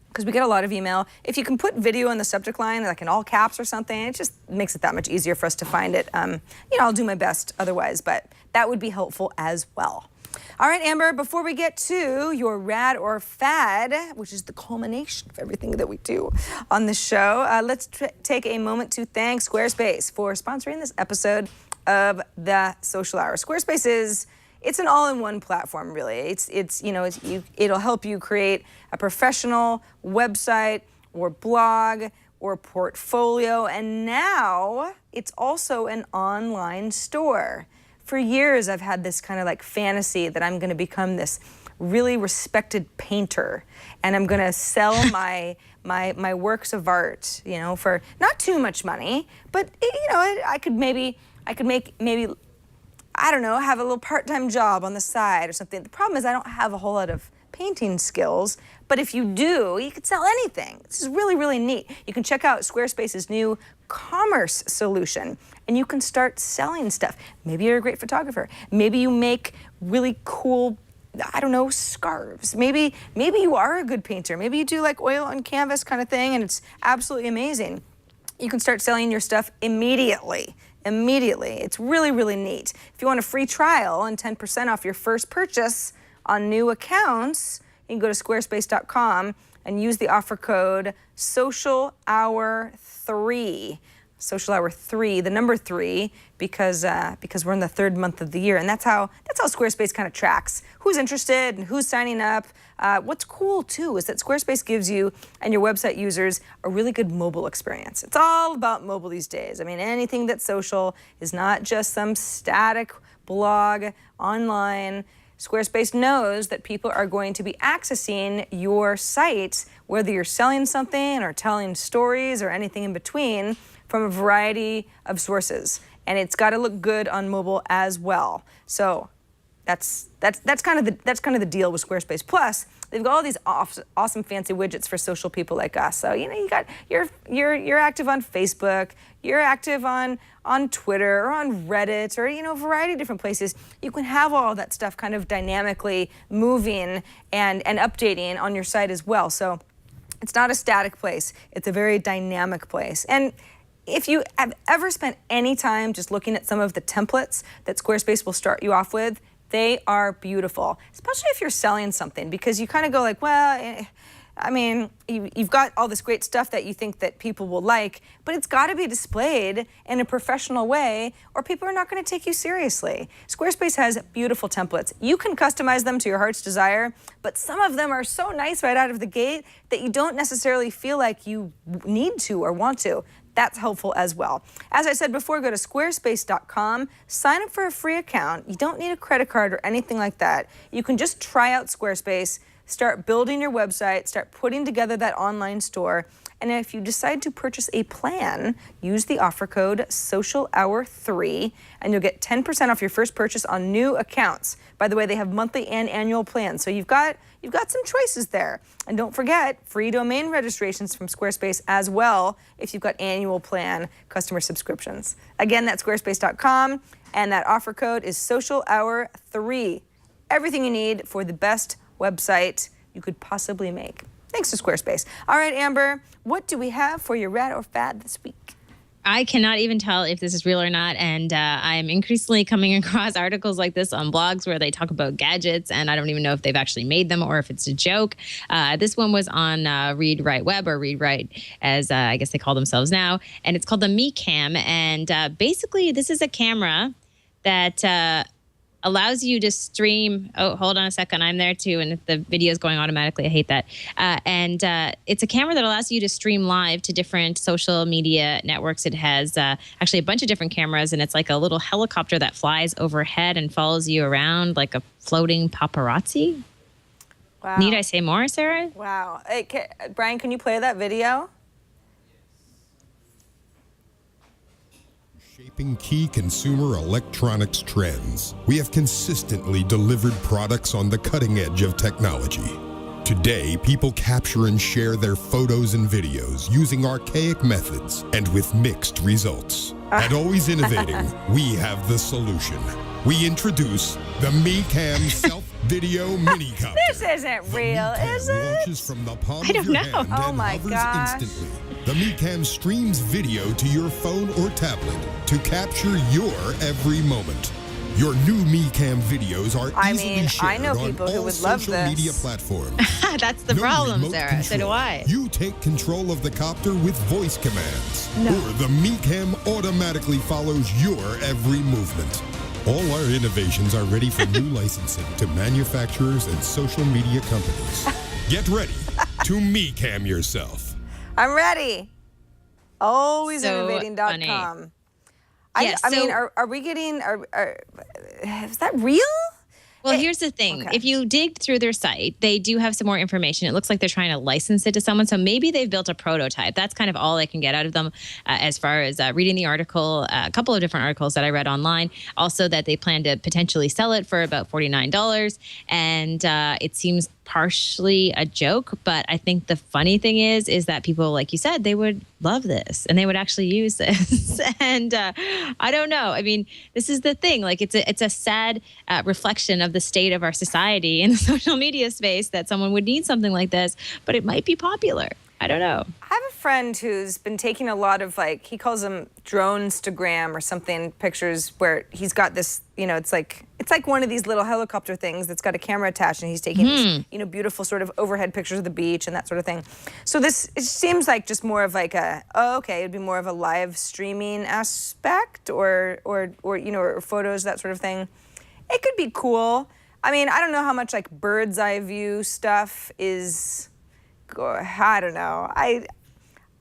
Speaker 1: because we get a lot of email, if you can put video in the subject line, like in all caps or something, it just makes it that much easier for us to find it. I'll do my best otherwise, but that would be helpful as well. All right, Amber, before we get to your rad or fad, which is the culmination of everything that we do on the show, let's take a moment to thank Squarespace for sponsoring this episode of The Social Hour. Squarespace it's an all-in-one platform, really. It'll help you create a professional website or blog or portfolio, and now it's also an online store. For years, I've had this kind of like fantasy that I'm going to become this really respected painter, and I'm going to sell my works of art, for not too much money, but I could make I don't know, have a little part-time job on the side or something. The problem is I don't have a whole lot of painting skills, but if you do, you could sell anything. This is really, really neat. You can check out Squarespace's new commerce solution, and you can start selling stuff. Maybe you're a great photographer. Maybe you make really cool, I don't know, scarves. Maybe you are a good painter. Maybe you do like oil on canvas kind of thing, and it's absolutely amazing. You can start selling your stuff immediately. It's really, really neat. If you want a free trial and 10% off your first purchase on new accounts, you can go to squarespace.com and use the offer code SOCIALHOUR3. Social Hour 3, the number 3, because we're in the third month of the year, and that's how Squarespace kind of tracks who's interested and who's signing up. What's cool too is that Squarespace gives you and your website users a really good mobile experience. It's all about mobile these days. I mean, anything that's social is not just some static blog online. Squarespace knows that people are going to be accessing your site, whether you're selling something or telling stories or anything in between, from a variety of sources, and it's got to look good on mobile as well. So that's kind of the deal with Squarespace. Plus, they've got all these awesome fancy widgets for social people like us. So you're active on Facebook, you're active on Twitter or on Reddit or a variety of different places. You can have all that stuff kind of dynamically moving and updating on your site as well. So it's not a static place; it's a very dynamic place. And if you have ever spent any time just looking at some of the templates that Squarespace will start you off with, they are beautiful, especially if you're selling something, because you kind of go like, well, I mean, you've got all this great stuff that you think that people will like, but it's got to be displayed in a professional way or people are not going to take you seriously. Squarespace has beautiful templates. You can customize them to your heart's desire, but some of them are so nice right out of the gate that you don't necessarily feel like you need to or want to. That's helpful as well. As I said before, go to squarespace.com, sign up for a free account. You don't need a credit card or anything like that. You can just try out Squarespace, start building your website, start putting together that online store. And if you decide to purchase a plan, use the offer code SOCIALHOUR3 and you'll get 10% off your first purchase on new accounts. By the way, they have monthly and annual plans, so you've got some choices there. And don't forget, free domain registrations from Squarespace as well if you've got annual plan customer subscriptions. Again, that's squarespace.com, and that offer code is SOCIALHOUR3. Everything you need for the best website you could possibly make. Thanks to Squarespace. All right, Amber, what do we have for your rad or fad this week?
Speaker 5: I cannot even tell if this is real or not. And I'm increasingly coming across articles like this on blogs where they talk about gadgets, and I don't even know if they've actually made them or if it's a joke. This one was on Read Write Web, or Read Write as I guess they call themselves now. And it's called the Me Cam. And basically, this is a camera that allows you to stream. Oh, hold on a second. I'm there too. And if the video is going automatically, I hate that. And it's a camera that allows you to stream live to different social media networks. It has actually a bunch of different cameras, and it's like a little helicopter that flies overhead and follows you around like a floating paparazzi.
Speaker 1: Wow.
Speaker 5: Need I say more, Sarah?
Speaker 1: Wow. Hey, Brian, can you play that video?
Speaker 7: Shaping key consumer electronics trends, we have consistently delivered products on the cutting edge of technology. Today, people capture and share their photos and videos using archaic methods and with mixed results. At Always Innovating, we have the solution. We introduce the MeCam Self-Video Minicopter.
Speaker 1: This isn't real, is it?
Speaker 7: Launches from the palm
Speaker 5: I don't
Speaker 7: of your
Speaker 5: know.
Speaker 7: hand
Speaker 1: Oh
Speaker 7: and
Speaker 1: my
Speaker 7: hovers
Speaker 1: gosh.
Speaker 7: instantly. The MeCam streams video to your phone or tablet to capture your every moment. Your new MeCam videos are
Speaker 1: I
Speaker 7: easily
Speaker 1: mean,
Speaker 7: shared
Speaker 1: I know
Speaker 7: on
Speaker 1: people who
Speaker 7: all
Speaker 1: would love
Speaker 7: social
Speaker 1: this.
Speaker 7: media platforms.
Speaker 5: That's the
Speaker 7: No
Speaker 5: problem,
Speaker 7: remote
Speaker 5: Sarah. So do
Speaker 7: control.
Speaker 5: I.
Speaker 7: You take control of the copter with voice commands.
Speaker 1: No.
Speaker 7: Or the MeCam automatically follows your every movement. All our innovations are ready for new licensing to manufacturers and social media companies. Get ready to MeCam yourself.
Speaker 1: I'm ready.
Speaker 5: So
Speaker 1: AlwaysInnovating.com.
Speaker 5: Yeah,
Speaker 1: I mean,
Speaker 5: so-
Speaker 1: are we getting, is that real?
Speaker 5: Well, here's the thing.
Speaker 1: okay.
Speaker 5: If you dig through their site, they do have some more information. It looks like they're trying to license it to someone. So maybe they've built a prototype. That's kind of all I can get out of them as far as reading the article, a couple of different articles that I read online. Also that they plan to potentially sell it for about $49. And it seems partially a joke. But I think the funny thing is that people, like you said, they would love this and they would actually use this. And I don't know. I mean, this is the thing. Like it's a sad reflection of the state of our society in the social media space that someone would need something like this, but it might be popular. I don't know.
Speaker 1: I have a friend who's been taking a lot of, like, he calls them drone-stagram or something, pictures where he's got this, you know, it's like one of these little helicopter things that's got a camera attached, and he's taking these, you know, beautiful sort of overhead pictures of the beach and that sort of thing. So this, it seems like just more of like a, oh, okay, it'd be more of a live streaming aspect or you know, or photos, that sort of thing. It could be cool. I mean, I don't know how much like bird's eye view stuff is, I don't know.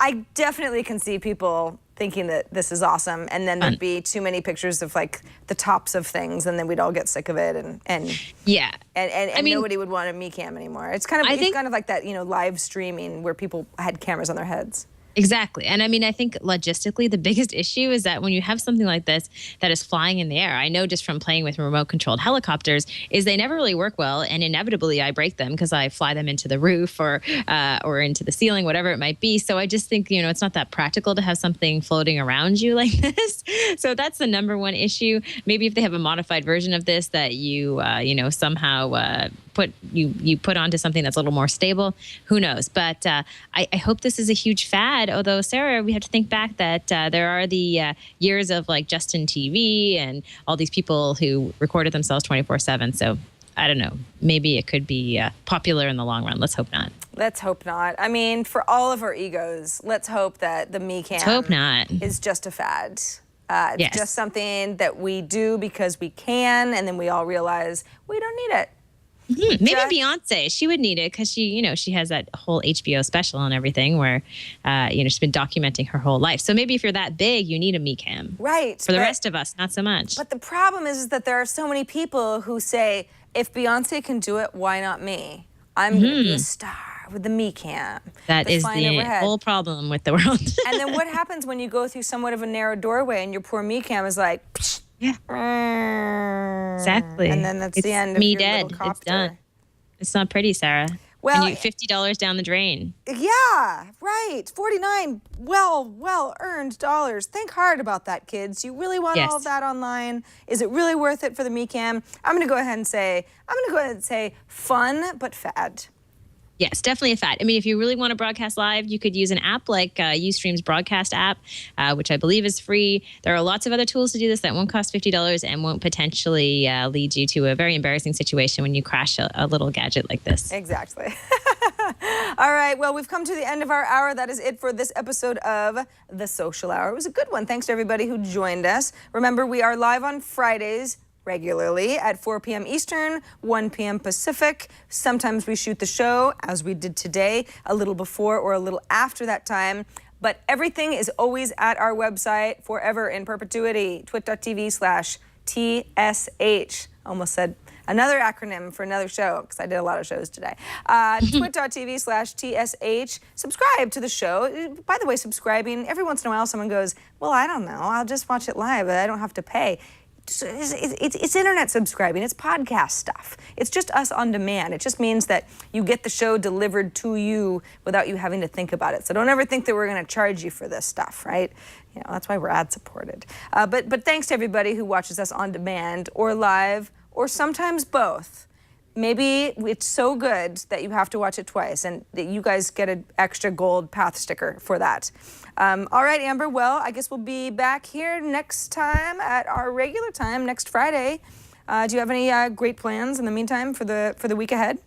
Speaker 1: I definitely can see people thinking that this is awesome, and then there'd be too many pictures of like the tops of things, and then we'd all get sick of it, and
Speaker 5: Yeah.
Speaker 1: I mean,
Speaker 5: mean-
Speaker 1: nobody would want a MeCam anymore. It's kind of it's kind of like that, you know, live streaming where people had cameras on their heads.
Speaker 5: Exactly. And I mean, I think logistically, the biggest issue is that when you have something like this that is flying in the air, I know just from playing with remote controlled helicopters, is they never really work well. And inevitably I break them because I fly them into the roof or into the ceiling, whatever it might be. So I just think, you know, it's not that practical to have something floating around you like this. So that's the number one issue. Maybe if they have a modified version of this that you, you know, somehow you put onto something that's a little more stable, who knows? But I hope this is a huge fad. Although, Sarah, we have to think back that there are the years of like Justin TV and all these people who recorded themselves 24/7. So I don't know. Maybe it could be popular in the long run. Let's hope not.
Speaker 1: Let's hope not. I mean, for all of our egos, let's hope that the MeCam
Speaker 5: Let's hope not.
Speaker 1: is just a fad. It's
Speaker 5: Yes.
Speaker 1: just something that we do because we can, and then we all realize we don't need it.
Speaker 5: Maybe
Speaker 1: Just-
Speaker 5: Beyonce, she would need it because she, you know, she has that whole HBO special and everything where, you know, she's been documenting her whole life. So maybe if you're that big, you need a MeCam.
Speaker 1: Right.
Speaker 5: For the
Speaker 1: but-
Speaker 5: rest of us, not so much.
Speaker 1: But the problem is that there are so many people who say, if Beyonce can do it, why not me? I'm going to be a star with the MeCam.
Speaker 5: That
Speaker 1: that's
Speaker 5: is
Speaker 1: flying
Speaker 5: the
Speaker 1: overhead.
Speaker 5: whole problem with the world.
Speaker 1: And then what happens when you go through somewhat of a narrow doorway and your poor MeCam is like,
Speaker 5: Yeah. Exactly.
Speaker 1: And then that's
Speaker 5: It's
Speaker 1: the end of
Speaker 5: me
Speaker 1: your
Speaker 5: dead.
Speaker 1: little copter.
Speaker 5: It's done. It's not pretty, Sarah.
Speaker 1: Well,
Speaker 5: and you $50 down the drain.
Speaker 1: Yeah, right. 49 well earned dollars. Think hard about that, kids. You really want all of
Speaker 5: Yes.
Speaker 1: that online? Is it really worth it for the MeCam? I'm going to go ahead and say fun but fad.
Speaker 5: Yes, definitely a fad. I mean, if you really want to broadcast live, you could use an app like Ustream's broadcast app, which I believe is free. There are lots of other tools to do this that won't cost $50 and won't potentially lead you to a very embarrassing situation when you crash a little gadget like this.
Speaker 1: Exactly. All right, well, we've come to the end of our hour. That is it for this episode of The Social Hour. It was a good one. Thanks to everybody who joined us. Remember, we are live on Fridays regularly at 4 p.m. Eastern, 1 p.m. Pacific. Sometimes we shoot the show, as we did today, a little before or a little after that time. But everything is always at our website, forever in perpetuity, twit.tv/TSH. Almost said Another acronym for another show, because I did a lot of shows today. Twit.tv/TSH. Subscribe to the show. By the way, subscribing, every once in a while someone goes, well, I don't know, I'll just watch it live, but I don't have to pay. It's internet subscribing. It's podcast stuff. It's just us on demand. It just means that you get the show delivered to you without you having to think about it. So don't ever think that we're going to charge you for this stuff, right? You know, that's why we're ad supported. But thanks to everybody who watches us on demand or live or sometimes both. Maybe it's so good that you have to watch it twice, and that you guys get an extra gold path sticker for that. All right, Amber, well, I guess we'll be back here next time at our regular time, next Friday. Do you have any great plans in the meantime for the week ahead?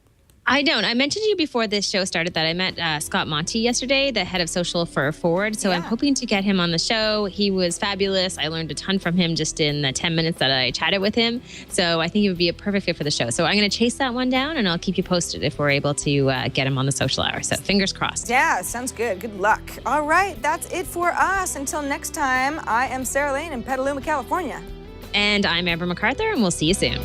Speaker 5: I don't. I mentioned to you before this show started that I met Scott Monty yesterday, the head of social for Forward. So I'm hoping to get him on the show. He was fabulous. I learned a ton from him just in the 10 minutes that I chatted with him. So I think he would be a perfect fit for the show. So I'm going to chase that one down, and I'll keep you posted if we're able to get him on the social hour. So fingers crossed.
Speaker 1: Yeah, sounds good. Good luck. All right, that's it for us. Until next time, I am Sarah Lane in Petaluma, California.
Speaker 5: And I'm Amber MacArthur, and we'll see you soon.